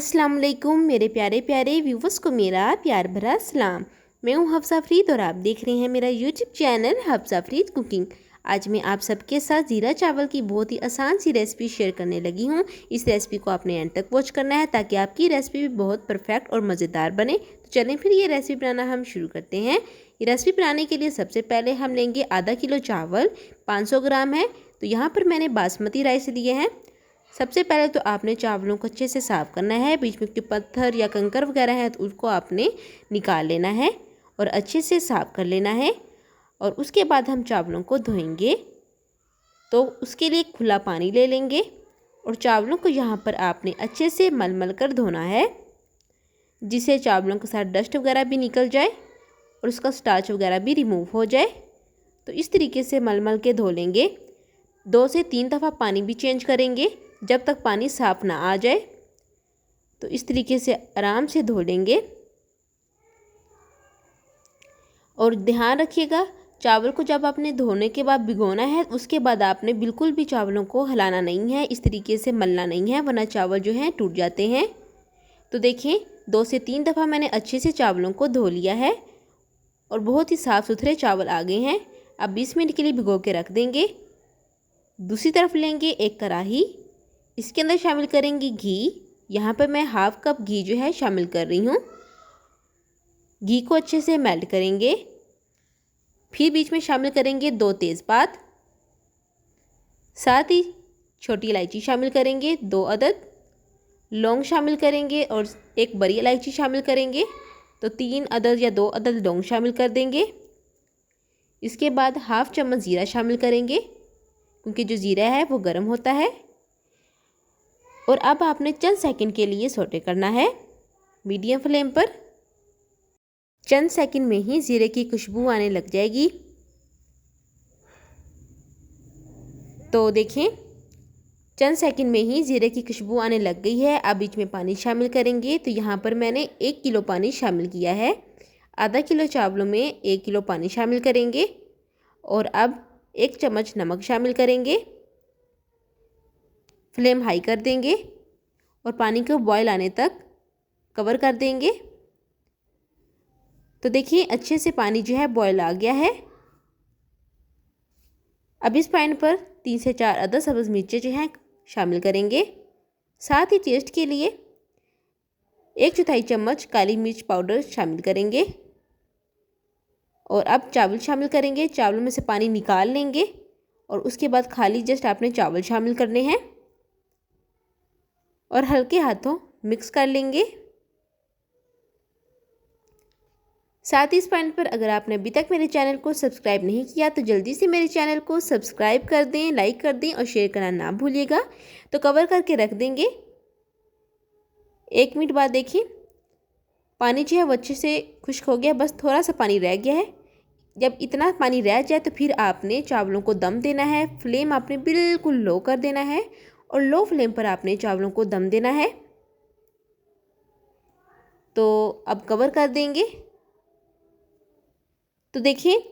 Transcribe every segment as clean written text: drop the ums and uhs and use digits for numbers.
अस्सलाम वालेकुम मेरे प्यारे प्यारे व्यूवर्स को मेरा प्यार भरा सलाम। मैं हूँ हफ्सा फरीद और आप देख रहे हैं मेरा YouTube channel Hafsa Farid cooking. आज मैं आप सबके साथ ज़ीरा चावल की बहुत ही आसान सी रेसिपी शेयर करने लगी हूँ। इस रेसिपी को आपने एंड तक वॉच करना है ताकि आपकी रेसिपी भी बहुत परफेक्ट और मज़ेदार बने। तो चलें फिर ये रेसिपी बनाना हम शुरू करते हैं। ये रेसिपी बनाने के लिए सबसे पहले हम लेंगे आधा किलो चावल, 500 ग्राम है। तो यहाँ पर मैंने बासमती राइस लिए हैं। सबसे पहले तो आपने चावलों को अच्छे से साफ़ करना है। बीच में जो पत्थर या कंकर वगैरह है तो उसको आपने निकाल लेना है और अच्छे से साफ़ कर लेना है। और उसके बाद हम चावलों को धोएंगे। तो उसके लिए खुला पानी ले लेंगे और चावलों को यहाँ पर आपने अच्छे से मल कर धोना है, जिससे चावलों के साथ डस्ट वगैरह भी निकल जाए और उसका स्टार्च वगैरह भी रिमूव हो जाए। तो इस तरीके से मल के धो लेंगे। 2 से 3 दफ़ा पानी भी चेंज करेंगे जब तक पानी साफ़ ना आ जाए। तो इस तरीके से आराम से धो लेंगे। और ध्यान रखिएगा, चावल को जब आपने धोने के बाद भिगोना है उसके बाद आपने बिल्कुल भी चावलों को हिलाना नहीं है, इस तरीके से मलना नहीं है, वरना चावल जो हैं टूट जाते हैं। तो देखिए 2 से 3 दफ़ा मैंने अच्छे से चावलों को धो लिया है और बहुत ही साफ़ सुथरे चावल आ गए हैं। अब 20 मिनट के लिए भिगो के रख देंगे। दूसरी तरफ लेंगे एक कढ़ाई, इसके अंदर शामिल करेंगे घी। यहाँ पर मैं हाफ कप घी जो है शामिल कर रही हूँ। घी को अच्छे से मेल्ट करेंगे। फिर बीच में शामिल करेंगे 2 तेज़पात, साथ ही छोटी इलायची शामिल करेंगे 2 अदद, लौंग शामिल करेंगे और एक बड़ी इलायची शामिल करेंगे। तो 3 अदद या 2 अदद लौंग शामिल कर देंगे। इसके बाद हाफ चम्मच ज़ीरा शामिल करेंगे, क्योंकि जो ज़ीरा है वो गर्म होता है। और अब आपने चंद सेकंड के लिए सौटे करना है मीडियम फ्लेम पर। चंद सेकंड में ही ज़ीरे की खुशबू आने लग जाएगी। तो देखें, चंद सेकंड में ही ज़ीरे की खुशबू आने लग गई है। अब बीच में पानी शामिल करेंगे। तो यहाँ पर मैंने 1 किलो पानी शामिल किया है। आधा किलो चावलों में 1 किलो पानी शामिल करेंगे। और अब 1 चम्मच नमक शामिल करेंगे। फ्लेम हाई कर देंगे और पानी को बॉयल आने तक कवर कर देंगे। तो देखिए अच्छे से पानी जो है बॉयल आ गया है। अब इस पॉइंट पर 3 से 4 अदद सब्ज़ मिर्चें जो हैं शामिल करेंगे। साथ ही टेस्ट के लिए 1/4 चम्मच काली मिर्च पाउडर शामिल करेंगे। और अब चावल शामिल करेंगे। चावलों में से पानी निकाल लेंगे और उसके बाद खाली जस्ट आपने चावल शामिल करने हैं और हल्के हाथों मिक्स कर लेंगे। साथ ही इस पॉइंट पर अगर आपने अभी तक मेरे चैनल को सब्सक्राइब नहीं किया तो जल्दी से मेरे चैनल को सब्सक्राइब कर दें, लाइक कर दें और शेयर करना ना भूलिएगा। तो कवर करके रख देंगे। 1 मिनट बाद देखिए पानी जो है वो अच्छे से खुश्क हो गया, बस थोड़ा सा पानी रह गया है। जब इतना पानी रह जाए तो फिर आपने चावलों को दम देना है। फ्लेम आपने बिल्कुल लो कर देना है और लो फ्लेम पर आपने चावलों को दम देना है। तो अब कवर कर देंगे। तो देखिए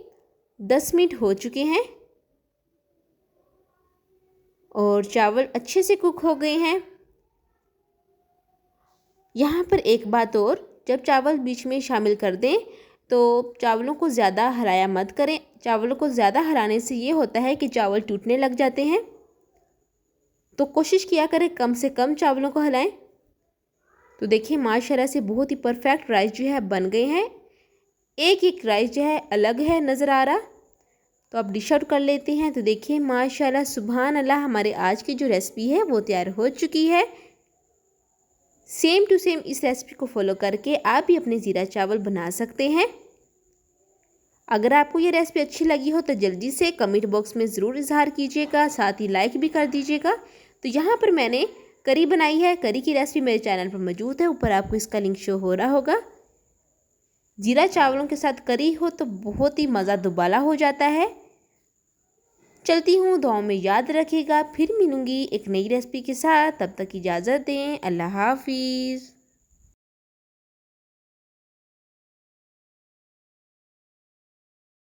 10 मिनट हो चुके हैं और चावल अच्छे से कुक हो गए हैं। यहाँ पर एक बात और, जब चावल बीच में शामिल कर दें तो चावलों को ज़्यादा हराया मत करें। चावलों को ज़्यादा हराने से ये होता है कि चावल टूटने लग जाते हैं। तो कोशिश किया करें कम से कम चावलों को हिलाएं। तो देखिए माशाल्लाह से बहुत ही परफेक्ट राइस जो है बन गए हैं। एक राइस जो है अलग है नज़र आ रहा। तो अब डिश आउट कर लेते हैं। तो देखिए माशाल्लाह सुभान अल्लाह, हमारे आज की जो रेसिपी है वो तैयार हो चुकी है। सेम टू सेम इस रेसिपी को फॉलो करके आप भी अपने ज़ीरा चावल बना सकते हैं। अगर आपको ये रेसिपी अच्छी लगी हो तो जल्दी से कमेंट बॉक्स में ज़रूर इजहार कीजिएगा, साथ ही लाइक भी कर दीजिएगा। तो यहाँ पर मैंने करी बनाई है। करी की रेसिपी मेरे चैनल पर मौजूद है, ऊपर आपको इसका लिंक शो हो रहा होगा। ज़ीरा चावलों के साथ करी हो तो बहुत ही मज़ा दुबाला हो जाता है। चलती हूँ, दुआओं में याद रखिएगा। फिर मिलूँगी एक नई रेसिपी के साथ, तब तक इजाज़त दें। अल्लाह हाफिज़।